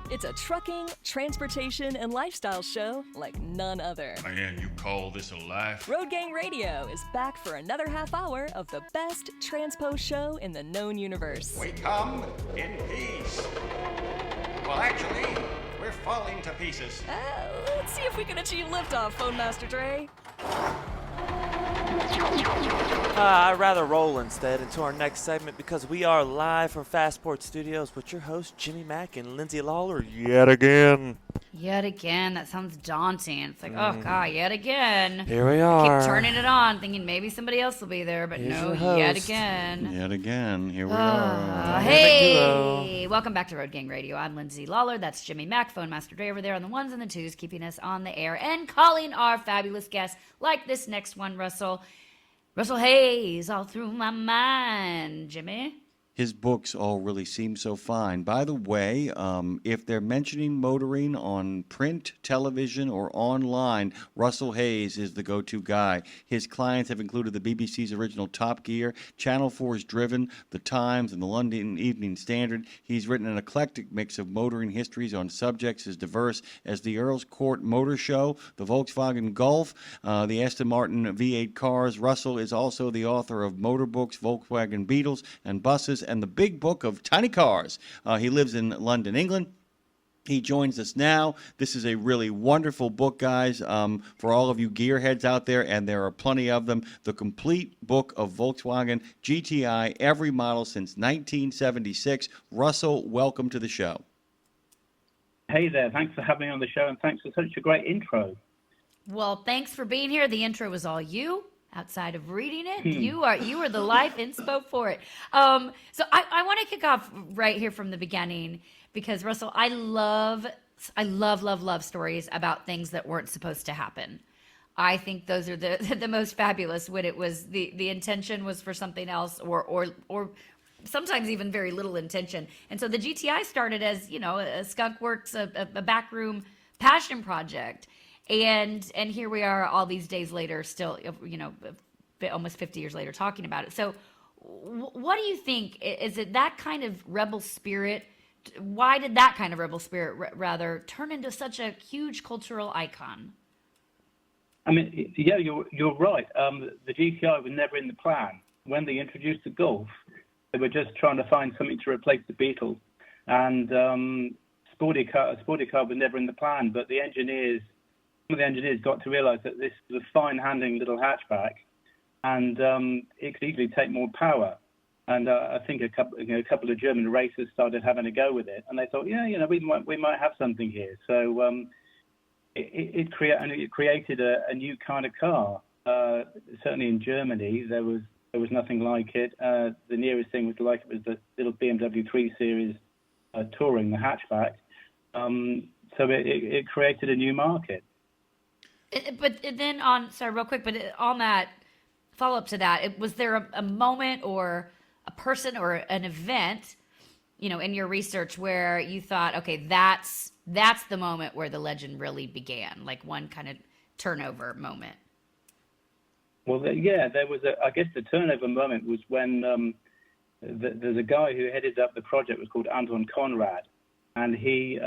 It's a trucking, transportation, and lifestyle show like none other. Man, you call this a life? Road Gang Radio is back for another half hour of the best transpo show in the known universe. We come in peace. Well, actually, we're falling to pieces. Let's see if we can achieve liftoff, Phone Master Dre. I'd rather roll instead into our next segment because we are live from Fastport Studios with your hosts Jimmy Mack and Lindsay Lawler yet again. Yet again, that sounds daunting. It's like, oh God, yet again. Here we are. Keep turning it on, thinking maybe somebody else will be there, but Here's no, your host. yet again. Yet again, here we are. Hey, welcome back to Road Gang Radio. I'm Lindsay Lawler. That's Jimmy Mack, Phone Master Dre over there on the ones and the twos, keeping us on the air and calling our fabulous guests like this next one, Russell Hayes, all through my mind, Jimmy. His books all really seem so fine. By the way, if they're mentioning motoring on print, television, or online, Russell Hayes is the go-to guy. His clients have included the BBC's original Top Gear, Channel 4's Driven, The Times, and the London Evening Standard. He's written an eclectic mix of motoring histories on subjects as diverse as the Earl's Court Motor Show, the Volkswagen Golf, the Aston Martin V8 cars. Russell is also the author of motor books, Volkswagen Beetles, and buses, and the big book of tiny cars. He lives in London, England. He joins us now. This is a really wonderful book, guys, for all of you gearheads out there, and there are plenty of them. The complete book of Volkswagen GTI, every model since 1976. Russell, welcome to the show. Hey there. Thanks for having me on the show, and thanks for such a great intro. Well, thanks for being here. The intro was all you. Outside of reading it, you are the life inspo for it. So I want to kick off right here from the beginning because Russell, I love stories about things that weren't supposed to happen. I think those are the most fabulous when it was the intention was for something else or sometimes even very little intention. And so the GTI started as, you know, a skunk works, a backroom passion project. And here we are all these days later, still, you know, almost 50 years later talking about it. So what do you think? Is it that kind of rebel spirit? Why did that kind of rebel spirit rather turn into such a huge cultural icon? I mean, yeah, you're right. The GTI was never in the plan. When they introduced the Golf, they were just trying to find something to replace the Beetle. And sporty car was never in the plan, but some of the engineers got to realize that this was a fine-handling little hatchback, and it could easily take more power. And I think a couple of German racers started having a go with it, and they thought, yeah, you know, we might have something here. So it created a new kind of car. Certainly in Germany, there was nothing like it. The nearest thing was the little BMW 3 Series Touring, the hatchback. So it created a new market. But then on that follow-up to that, was there a moment or a person or an event, you know, in your research where you thought, okay, that's the moment where the legend really began, like one kind of turnover moment? Well, there was I guess the turnover moment was when there's a guy who headed up the project was called Anton Conrad, and he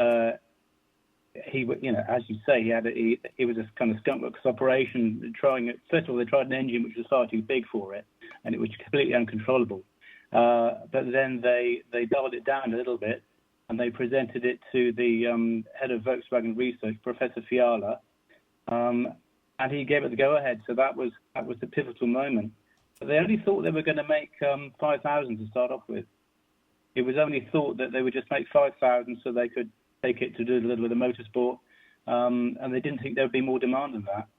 you know, as you say, he was a kind of skunkworks operation first of all, they tried an engine which was far too big for it, and it was completely uncontrollable. But then they dialed it down a little bit, and they presented it to the head of Volkswagen Research, Professor Fiala, and he gave it the go-ahead. So that was the pivotal moment. But they only thought they were going to make 5,000 to start off with. It was only thought that they would just make 5,000 so they could take it to do a little bit of motorsport, and they didn't think there would be more demand than that.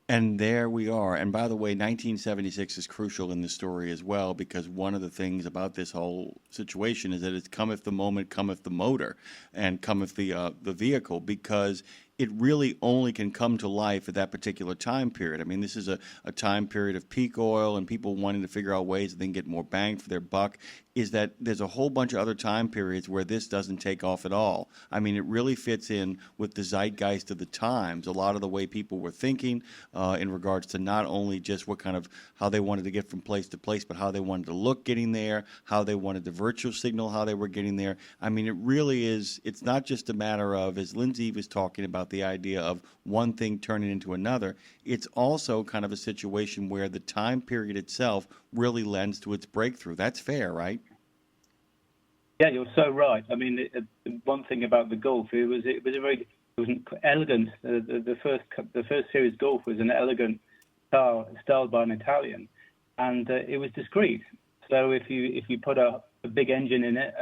And there we are. And by the way, 1976 is crucial in the story as well, because one of the things about this whole situation is that it's cometh the moment, cometh the motor, and cometh the vehicle, because it really only can come to life at that particular time period. I mean, this is a time period of peak oil and people wanting to figure out ways that they can get more bang for their buck. is that there's a whole bunch of other time periods where this doesn't take off at all. I mean, it really fits in with the zeitgeist of the times, a lot of the way people were thinking in regards to not only just what kind of, how they wanted to get from place to place, but how they wanted to look getting there, how they wanted to virtual signal, how they were getting there. I mean, it really is, it's not just a matter of, as Lindsay was talking about, the idea of one thing turning into another. It's also kind of a situation where the time period itself really lends to its breakthrough. That's fair, right? Yeah, you're so right. I mean, one thing about the Golf, it was an elegant. The first series Golf was an elegant car styled by an Italian, and it was discreet. So if you put a big engine in it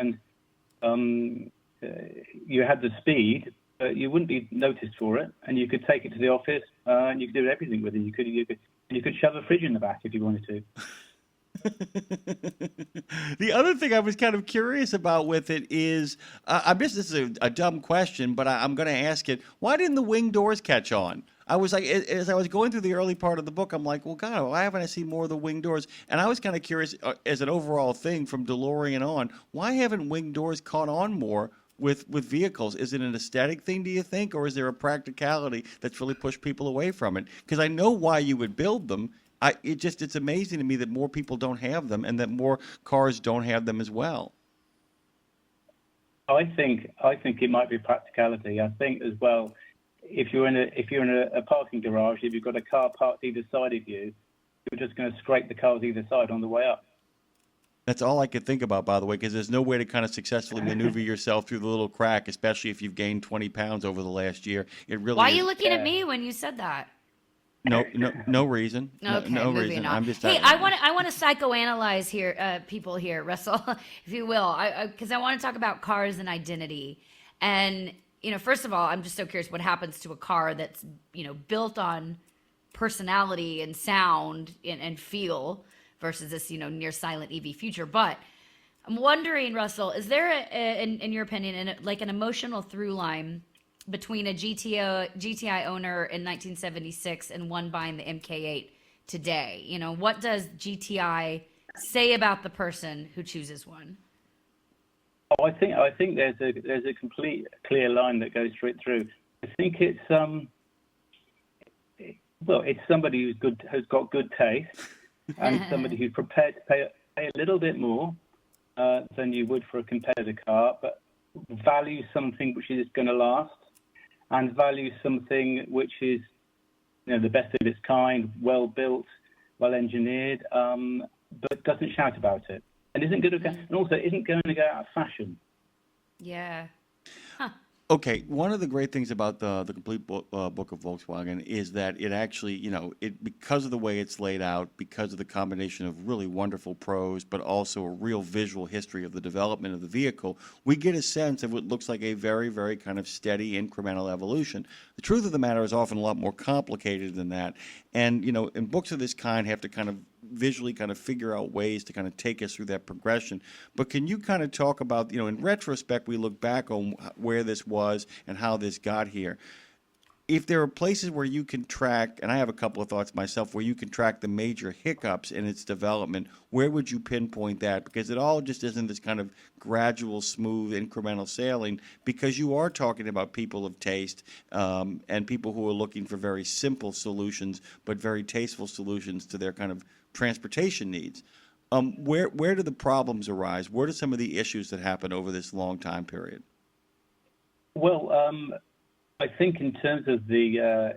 and you had the speed, you wouldn't be noticed for it, and you could take it to the office and you could do everything with it. You could shove a fridge in the back if you wanted to. The other thing I was kind of curious about with it is, this is a dumb question, but I'm going to ask it. Why didn't the wing doors catch on? I was like, as I was going through the early part of the book, I'm like, well, God, why haven't I seen more of the wing doors? And I was kind of curious, as an overall thing from DeLorean on, why haven't wing doors caught on more with vehicles? Is it an aesthetic thing, do you think, or is there a practicality that's really pushed people away from it? Because I know why you would build them. It's amazing to me that more people don't have them and that more cars don't have them as well. I think it might be practicality. I think as well, if you're in a parking garage, if you've got a car parked either side of you, you're just going to scrape the cars either side on the way up. That's all I could think about, by the way, because there's no way to kind of successfully maneuver yourself through the little crack, especially if you've gained 20 pounds over the last year. It really. Why are you looking at me when you said that? No reason. Okay, no moving reason. on. I'm just. Hey, I want to psychoanalyze here, people here, Russell, if you will, because I want to talk about cars and identity. And first of all, I'm just so curious what happens to a car that's built on personality and sound and feel versus this near silent EV future. But I'm wondering, Russell, is there in your opinion, an emotional through line between a GTI owner in 1976 and one buying the MK8 today? What does GTI say about the person who chooses one? Oh, I think there's a complete clear line that goes straight through. I think it's it's somebody who's got good taste and somebody who's prepared to pay a little bit more than you would for a competitor car, but value something which is going to last. And value something which is, the best of its kind, well built, well engineered, but doesn't shout about it, and isn't going to go out of fashion. Yeah. Okay, one of the great things about the complete book of Volkswagen is that it actually, because of the way it's laid out, because of the combination of really wonderful prose, but also a real visual history of the development of the vehicle, we get a sense of what looks like a very, very kind of steady incremental evolution. The truth of the matter is often a lot more complicated than that. And, and books of this kind have to kind of visually kind of figure out ways to kind of take us through that progression. But can you kind of talk about, in retrospect, we look back on where this was and how this got here. If there are places where you can track, and I have a couple of thoughts myself, where you can track the major hiccups in its development, where would you pinpoint that? Because it all just isn't this kind of gradual, smooth, incremental sailing, because you are talking about people of taste and people who are looking for very simple solutions, but very tasteful solutions to their kind of transportation needs. Where do the problems arise? Where do some of the issues that happen over this long time period? Well, I think in terms of the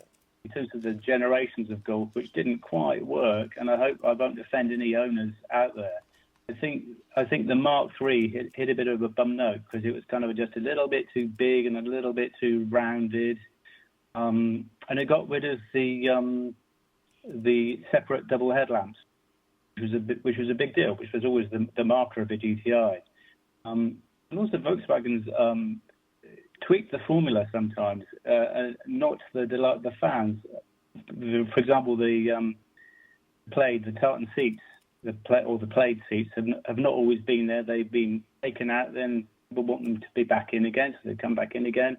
generations of Golf, which didn't quite work, and I hope I won't offend any owners out there. I think the Mark III hit a bit of a bum note because it was kind of just a little bit too big and a little bit too rounded, and it got rid of the separate double headlamps, which was a big deal, which was always the marker of a GTI. And also Volkswagen's tweaked the formula sometimes, not the fans. For example, the tartan seats, the plaid seats have not always been there. They've been taken out. Then we want them to be back in again, so they come back in again.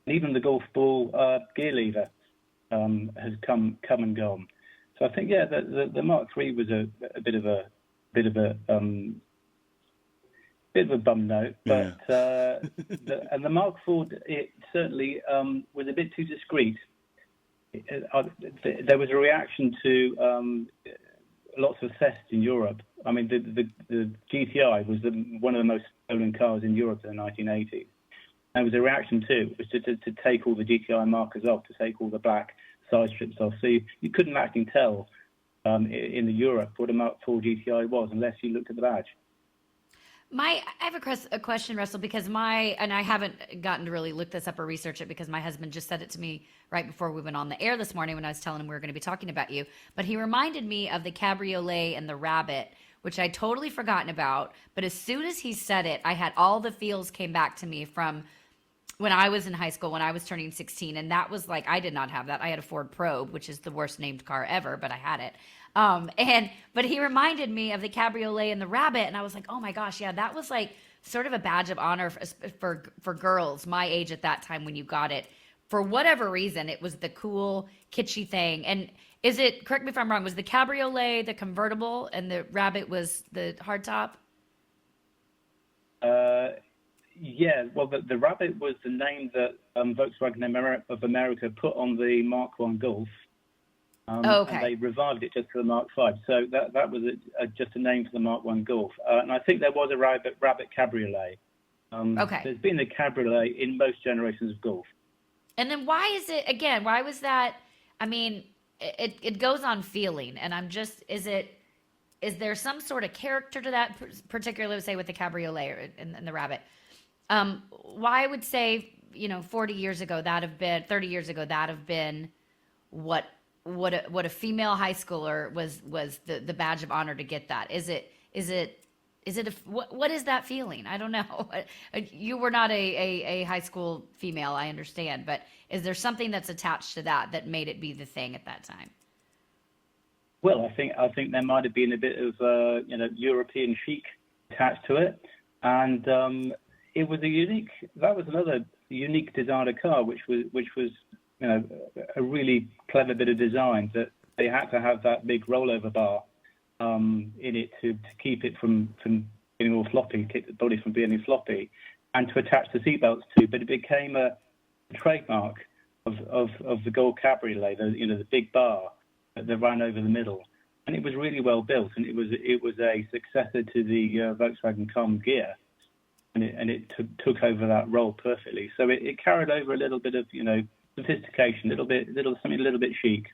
And even the Golf ball gear lever has come and gone. So I think the Mark III was a bit of a bit of a bum note, but the Mark IV, it certainly was a bit too discreet. There was a reaction to lots of thefts in Europe. I mean, the GTI was one of the most stolen cars in Europe in the 1980s. And it was a reaction too. It was to take all the GTI markers off, to take all the black side strips off. So you couldn't actually tell in the Europe what a Mark IV GTI was unless you looked at the badge. I have a question, Russell, because and I haven't gotten to really look this up or research it because my husband just said it to me right before we went on the air this morning when I was telling him we were going to be talking about you. But he reminded me of the Cabriolet and the Rabbit, which I'd totally forgotten about. But as soon as he said it, I had all the feels came back to me from when I was in high school, when I was turning 16. And that was like, I did not have that. I had a Ford Probe, which is the worst named car ever, but I had it. But he reminded me of the Cabriolet and the Rabbit, and I was like, oh my gosh, yeah, that was like sort of a badge of honor for girls my age at that time when you got it. For whatever reason, it was the cool, kitschy thing. And correct me if I'm wrong, was the Cabriolet the convertible and the Rabbit was the hardtop? Yeah, well, the Rabbit was the name that Volkswagen of America put on the Mark I Golf. Okay. And they revived it just for the Mark V. So that was just a name for the Mark I Golf. And I think there was a Rabbit Cabriolet. Okay. There's been a Cabriolet in most generations of Golf. And then why was that? I mean, it goes on feeling. And I'm just, is there some sort of character to that, particularly say with the Cabriolet and the Rabbit? Why I would say, 40 years ago, 30 years ago, that have been what a female high schooler was the badge of honor to get that. What is that feeling? I don't know. You were not a high school female, I understand, but is there something that's attached to that made it be the thing at that time? Well, I think there might have been a bit of European chic attached to it, and it was another unique designer car, which was a really clever bit of design, that they had to have that big rollover bar in it to keep it from being all floppy, keep the body from being floppy, and to attach the seatbelts to. But it became a trademark of the Golf Cabriolet, the big bar that ran over the middle, and it was really well built, and it was a successor to the Volkswagen Com Gear, and it took over that role perfectly. So it carried over a little bit of sophistication, something a little bit chic.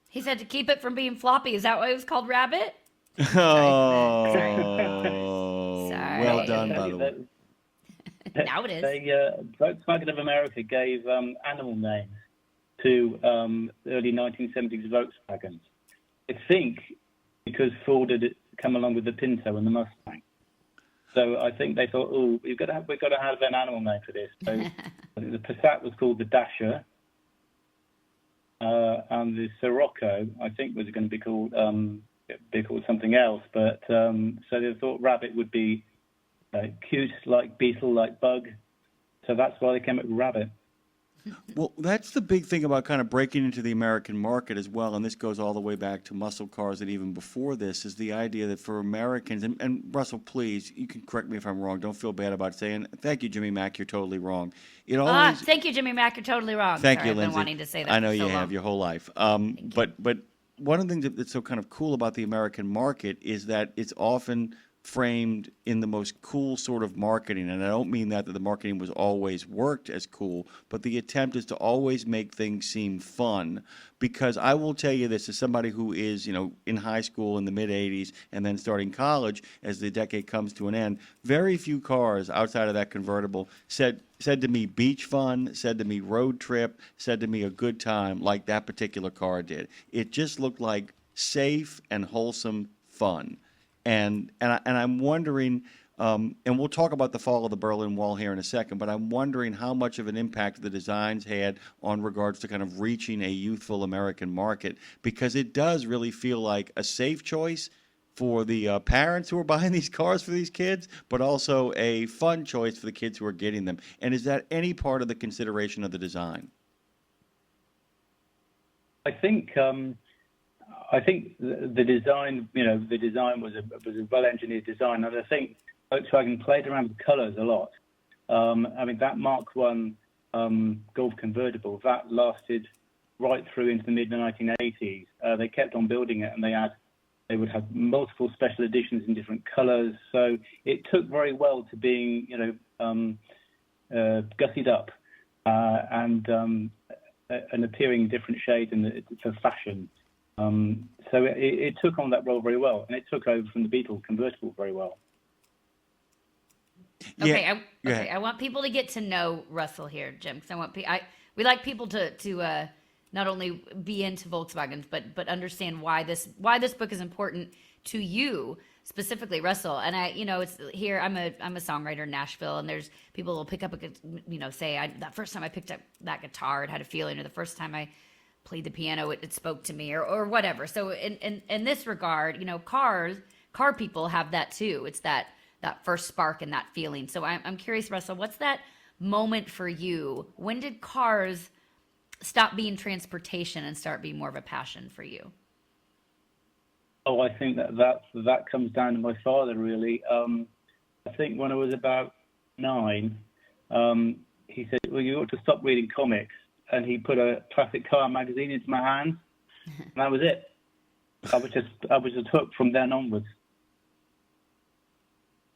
He said to keep it from being floppy. Is that why it was called Rabbit? Oh, Sorry. Well done, by the way. Now it is. Volkswagen of America gave animal names to early 1970s Volkswagens. I think because Ford had come along with the Pinto and the Mustang. So I think they thought, we've got to have an animal name for this. So I think the Passat was called the Dasher. And the Scirocco, I think, was going to be called something else. But so they thought Rabbit would be cute, like beetle, like bug. So that's why they came up with Rabbit. Well, that's the big thing about kind of breaking into the American market as well, and this goes all the way back to muscle cars and even before this, is the idea that for Americans, and Russell, please, you can correct me if I'm wrong. Don't feel bad about saying, thank you, Jimmy Mack, you're totally wrong. Thank you, Jimmy Mack, you're totally wrong. Thank you, Lindsay. I've been wanting to say that I know for so you have long. your whole life. But one of the things that's so kind of cool about the American market is that it's often framed in the most cool sort of marketing, and I don't mean that the marketing was always worked as cool, but the attempt is to always make things seem fun. Because I will tell you this, as somebody who is, in high school in the mid-'80s and then starting college as the decade comes to an end, very few cars outside of that convertible said to me beach fun, said to me road trip, said to me a good time like that particular car did. It just looked like safe and wholesome fun. And I'm wondering, and we'll talk about the fall of the Berlin Wall here in a second, but I'm wondering how much of an impact the designs had on regards to kind of reaching a youthful American market, because it does really feel like a safe choice for the parents who are buying these cars for these kids, but also a fun choice for the kids who are getting them. And is that any part of the consideration of the design? I think the design, the design was a well-engineered design, and I think Volkswagen played around with colours a lot. I mean, that Mark 1 Golf convertible, that lasted right through into the mid-1980s. They kept on building it, and they would have multiple special editions in different colours. So it took very well to being, gussied up and appearing in different shades for fashion. So it took on that role very well, and it took over from the Beetle convertible very well. Okay, I want people to get to know Russell here, Jim, because we like people to not only be into Volkswagens, but understand why this book is important to you specifically, Russell. And it's here. I'm a songwriter in Nashville, and there's people who will pick up that first time I picked up that guitar, it had a feeling, or the first time I played the piano, it spoke to me, or whatever. So in this regard, car people have that too. It's that first spark and that feeling. So I'm curious, Russell, what's that moment for you? When did cars stop being transportation and start being more of a passion for you? Oh, I think that comes down to my father, really. I think when I was about 9, he said, well, you ought to stop reading comics. And he put a classic car magazine into my hands, and that was it. I was just hooked from then onwards.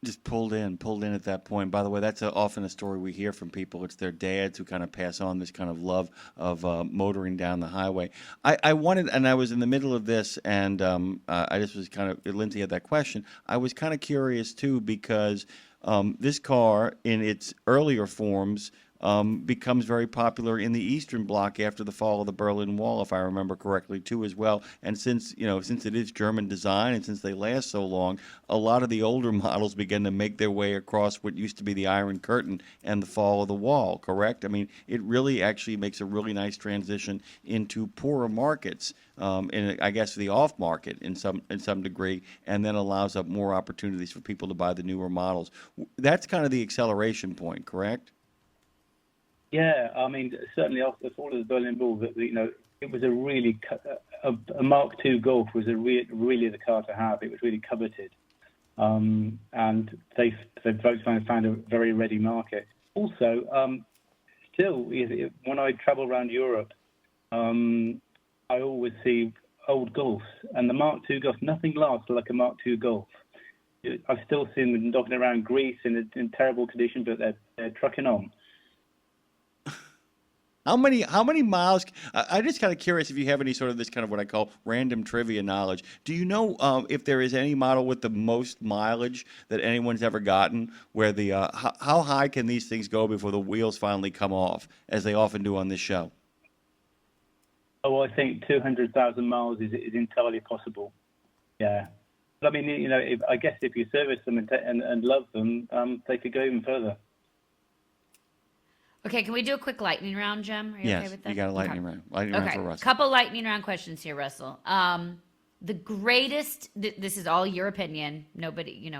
Just pulled in at that point. By the way, that's often a story we hear from people. It's their dads who kind of pass on this kind of love of motoring down the highway. I wanted, and I was in the middle of this, and I just was kind of, Lindsay had that question. I was kind of curious too, because this car in its earlier forms becomes very popular in the Eastern Bloc after the fall of the Berlin Wall, if I remember correctly, too, as well. And since it is German design and since they last so long, a lot of the older models begin to make their way across what used to be the Iron Curtain and the fall of the wall, correct? I mean, it really actually makes a really nice transition into poorer markets, in, I guess, the off market in some degree, and then allows up more opportunities for people to buy the newer models. That's kind of the acceleration point, correct? Yeah, I mean, certainly after the fall of the Berlin Wall, it was a Mark II Golf was really the car to have. It was really coveted, and Volkswagen found a very ready market. Also, still, when I travel around Europe, I always see old Golfs, and the Mark II Golf, nothing lasts like a Mark II Golf. I've still seen them knocking around Greece in terrible condition, but they're trucking on. How many miles? I'm just kind of curious if you have any sort of this kind of what I call random trivia knowledge. Do you know if there is any model with the most mileage that anyone's ever gotten? Where how high can these things go before the wheels finally come off, as they often do on this show? Oh, I think 200,000 miles is entirely possible. Yeah, but I mean, I guess if you service them and love them, they could go even further. Okay, can we do a quick lightning round, Jim? Are you okay with that? You got a lightning round. Lightning round for Russell. Couple lightning round questions here, Russell. The greatest. This is all your opinion. Nobody,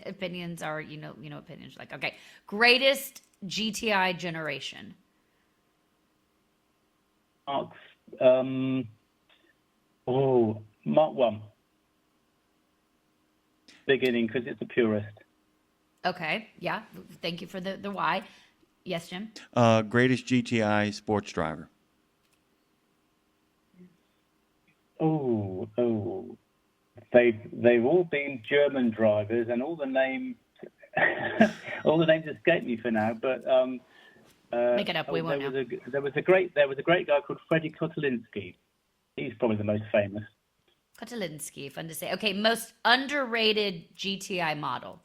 opinions are opinions. Like, okay, greatest GTI generation. Mark 1. Beginning, because it's the purest. Okay, yeah. Thank you for the why. Yes, Jim? Greatest GTI sports driver. Oh. They've all been German drivers, and all the names escape me for now. But make it up. We won't know. There was a great guy called Freddie Kotelinski. He's probably the most famous. Kotelinski, fun to say. Okay, most underrated GTI model.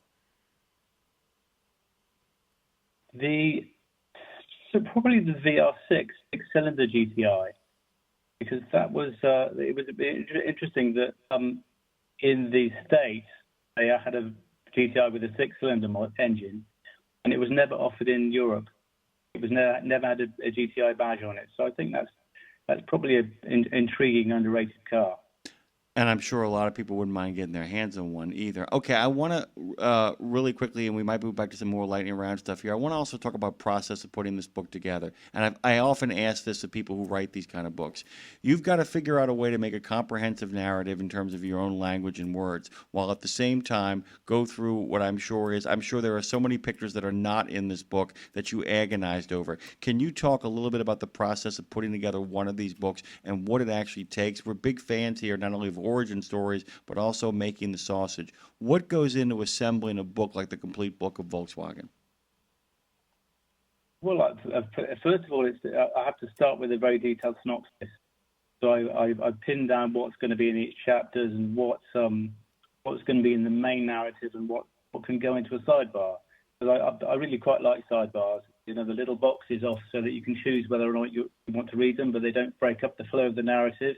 Probably the VR6 six-cylinder GTI, because that was it was a bit interesting that in the States they had a GTI with a six-cylinder engine, and it was never offered in Europe. It was never had a GTI badge on it. So I think that's probably an intriguing, underrated car. And I'm sure a lot of people wouldn't mind getting their hands on one either. Okay, I want to really quickly, and we might move back to some more lightning round stuff here. I want to also talk about process of putting this book together. And I often ask this of people who write these kind of books. You've got to figure out a way to make a comprehensive narrative in terms of your own language and words, while at the same time go through what I'm sure there are so many pictures that are not in this book that you agonized over. Can you talk a little bit about the process of putting together one of these books and what it actually takes? We're big fans here, not only of origin stories, but also making the sausage. What goes into assembling a book like the complete book of Volkswagen? Well, first of all, I have to start with a very detailed synopsis. So I pinned down what's going to be in each chapter and what's going to be in the main narrative and what can go into a sidebar. Because I really quite like sidebars. You know, the little boxes off so that you can choose whether or not you want to read them, but they don't break up the flow of the narrative.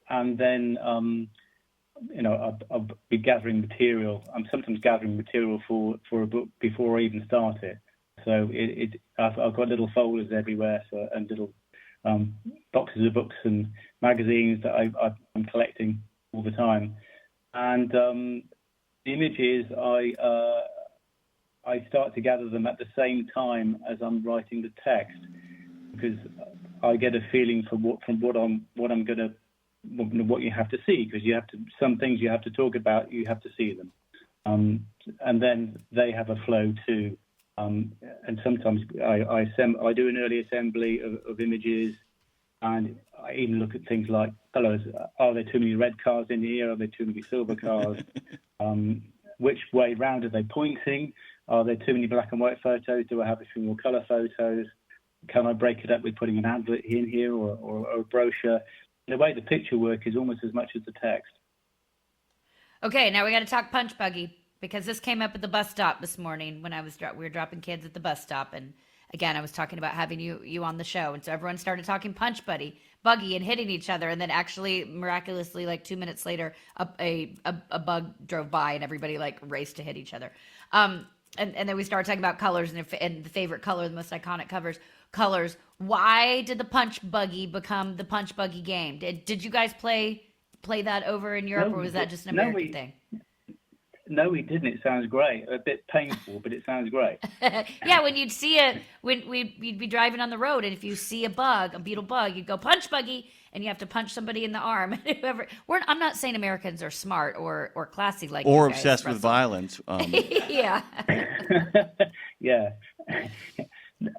And then, I'll be gathering material. I'm sometimes gathering material for a book before I even start it. So I've got little folders everywhere and little boxes of books and magazines that I'm collecting all the time. And the images, I start to gather them at the same time as I'm writing the text, because I get a feeling from what you have to see, because some things you have to talk about, you have to see them, and then they have a flow too. And sometimes I do an early assembly of images, and I even look at things like colours. Are there too many red cars in here? Are there too many silver cars? Which way round are they pointing? Are there too many black and white photos? Do I have a few more colour photos? Can I break it up with putting an advert in here or a brochure? The way the picture work is almost as much as the text. Okay, now we got to talk punch buggy, because this came up at the bus stop this morning when we were dropping kids at the bus stop, and again I was talking about having you on the show, and so everyone started talking punch buggy and hitting each other, and then actually miraculously, like 2 minutes later, a bug drove by and everybody like raced to hit each other. And then we started talking about colors and the favorite color, the most iconic colors. Why did the punch buggy become the punch buggy game? Did you guys play that over in Europe, or was that just an American thing? No, we didn't. It sounds great. A bit painful, but it sounds great. Yeah, when we'd be driving on the road, and if you see a beetle bug, you'd go punch buggy, and you have to punch somebody in the arm. I'm not saying Americans are smart or classy like or you guys, obsessed Russell. with violence. Yeah. Yeah.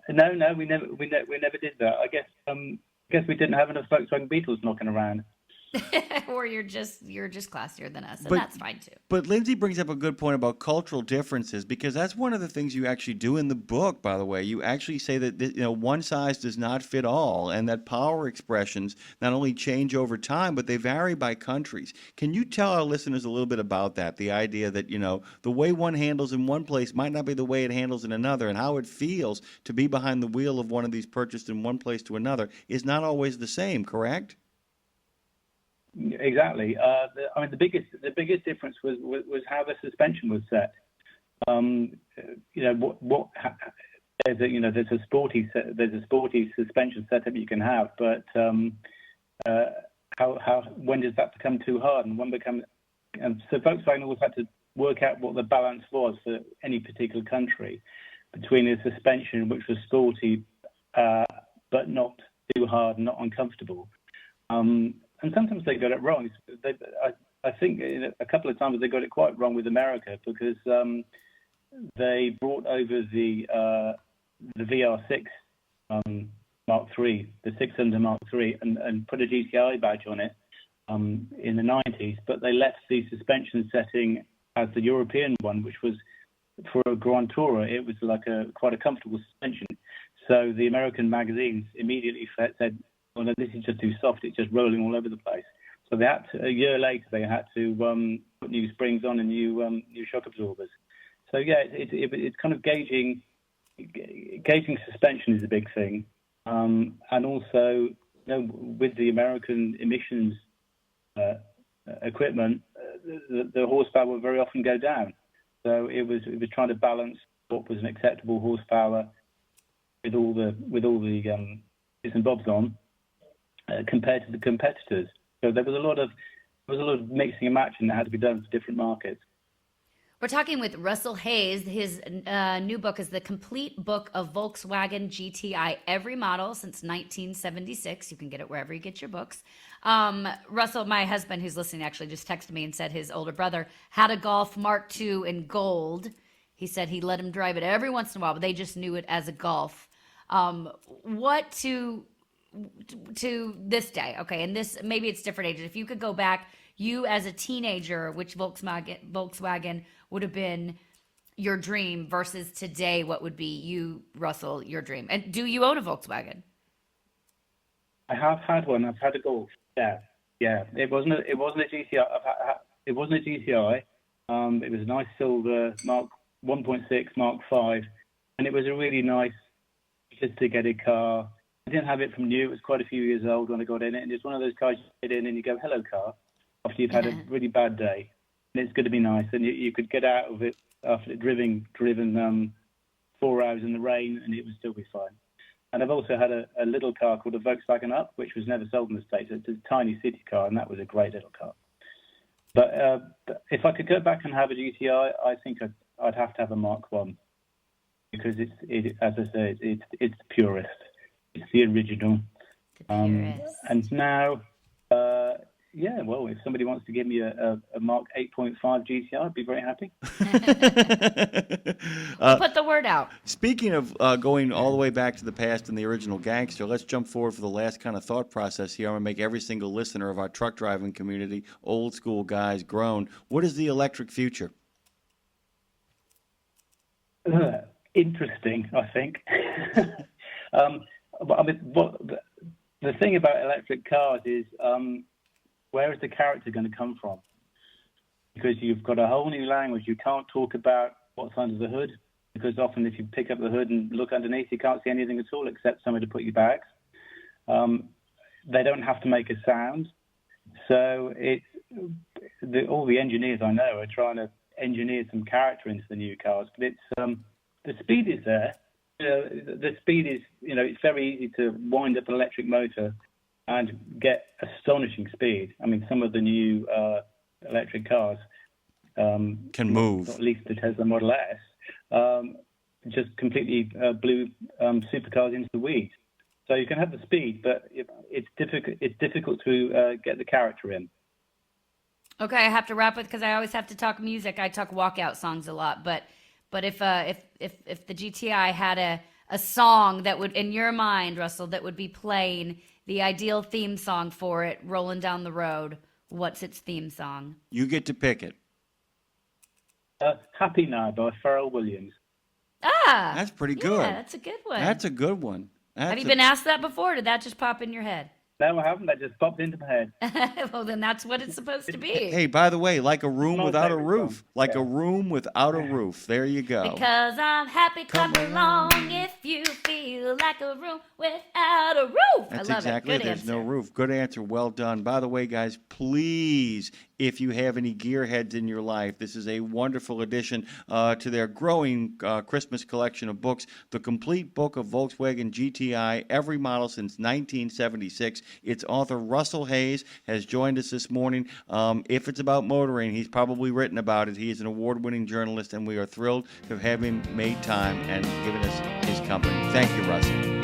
No, we never did that. I guess we didn't have enough Volkswagen Beetles knocking around. Or you're just classier than us, and that's fine too. But Lindsay brings up a good point about cultural differences, because that's one of the things you actually do in the book, by the way. You actually say that one size does not fit all, and that power expressions not only change over time, but they vary by countries. Can you tell our listeners a little bit about that, the idea that, the way one handles in one place might not be the way it handles in another, and how it feels to be behind the wheel of one of these purchased in one place to another is not always the same, correct? Exactly. The biggest difference was how the suspension was set. There's a sporty suspension setup you can have, but when does that become too hard, and so Volkswagen always had to work out what the balance was for any particular country between a suspension which was sporty but not too hard, not uncomfortable. And sometimes they got it wrong. I think a couple of times they got it quite wrong with America, because they brought over the VR6 Mark III, the 600 Mark III, and put a GTI badge on it in the 90s, but they left the suspension setting as the European one, which was for a Grand Tourer. It was like quite a comfortable suspension. So the American magazines immediately said, "Well, no, this is just too soft. It's just rolling all over the place." So a year later, they had to put new springs on and new shock absorbers. So yeah, it's kind of gauging suspension is a big thing, and also with the American emissions equipment, the horsepower will very often go down. So it was trying to balance what was an acceptable horsepower with all the bits and bobs on. Compared to the competitors, So there was a lot of mixing and matching that had to be done for different markets. We're talking with Russell Hayes. His new book is The Complete Book of Volkswagen GTI, every model since 1976. You can get it wherever you get your books. Russell, my husband who's listening actually just texted me and said his older brother had a Golf Mark II in gold. He said he let him drive it every once in a while, but they just knew it as a Golf. What to this day? Okay, and this, maybe it's different ages. If you could go back, you as a teenager, which Volkswagen would have been your dream versus today, what would be you, Russell, your dream? And do you own a Volkswagen? I have had one. I've had a Golf. Yeah. It wasn't a GTI. It wasn't a GTI. It was a nice silver Mark 1.6 Mark V, and it was a really nice, sophisticated car. I didn't have it from new. It was quite a few years old when I got in it, and it's one of those cars you get in and you go, "Hello, car," after you've had a really bad day. And it's going to be nice, and you could get out of it after driven 4 hours in the rain, and it would still be fine. And I've also had a little car called a Volkswagen Up, which was never sold in the States. It's a tiny city car, and that was a great little car. But if I could go back and have a GTI, I think I'd have to have a Mark I, because it as I say, it's the purest. It's the original. The purest. And now, well, if somebody wants to give me a Mark 8.5 GTI, I'd be very happy. We'll put the word out. Speaking of going all the way back to the past and the original gangster, let's jump forward for the last kind of thought process here. I'm going to make every single listener of our truck driving community, old school guys, groan. What is the electric future? Interesting, I think. The thing about electric cars is, where is the character going to come from? Because you've got a whole new language. You can't talk about what's under the hood, because often if you pick up the hood and look underneath, you can't see anything at all except somewhere to put your bags. They don't have to make a sound. So all the engineers I know are trying to engineer some character into the new cars. But the speed is there. The speed is, it's very easy to wind up an electric motor and get astonishing speed. I mean, some of the new electric cars can move. Not least the Tesla Model S, just completely blew supercars into the weeds. So you can have the speed, but it's difficult to get the character in. Okay, I have to wrap with, because I always have to talk music. I talk walkout songs a lot, but if the GTI had a song that would, in your mind, Russell, that would be playing the ideal theme song for it, rolling down the road, what's its theme song? You get to pick it. Happy Now by Pharrell Williams. Ah, that's pretty good. Yeah, that's a good one. That's a good one. Have you been asked that before? Or did that just pop in your head? No, I haven't. That just popped into my head. Well, then that's what it's supposed to be. Hey, by the way, like a room without a roof. Like a room without a roof. There you go. Because I'm happy, come along if you feel like a room without a roof. That's I love exactly it. Good There's answer. no roof. Good answer. Well done. By the way, guys, please, if you have any gearheads in your life, this is a wonderful addition to their growing Christmas collection of books, The Complete Book of Volkswagen GTI, every model since 1976. Its author, Russell Hayes, has joined us this morning. If it's about motoring, he's probably written about it. He is an award-winning journalist, and we are thrilled to have him made time and given us his company. Thank you, Russell.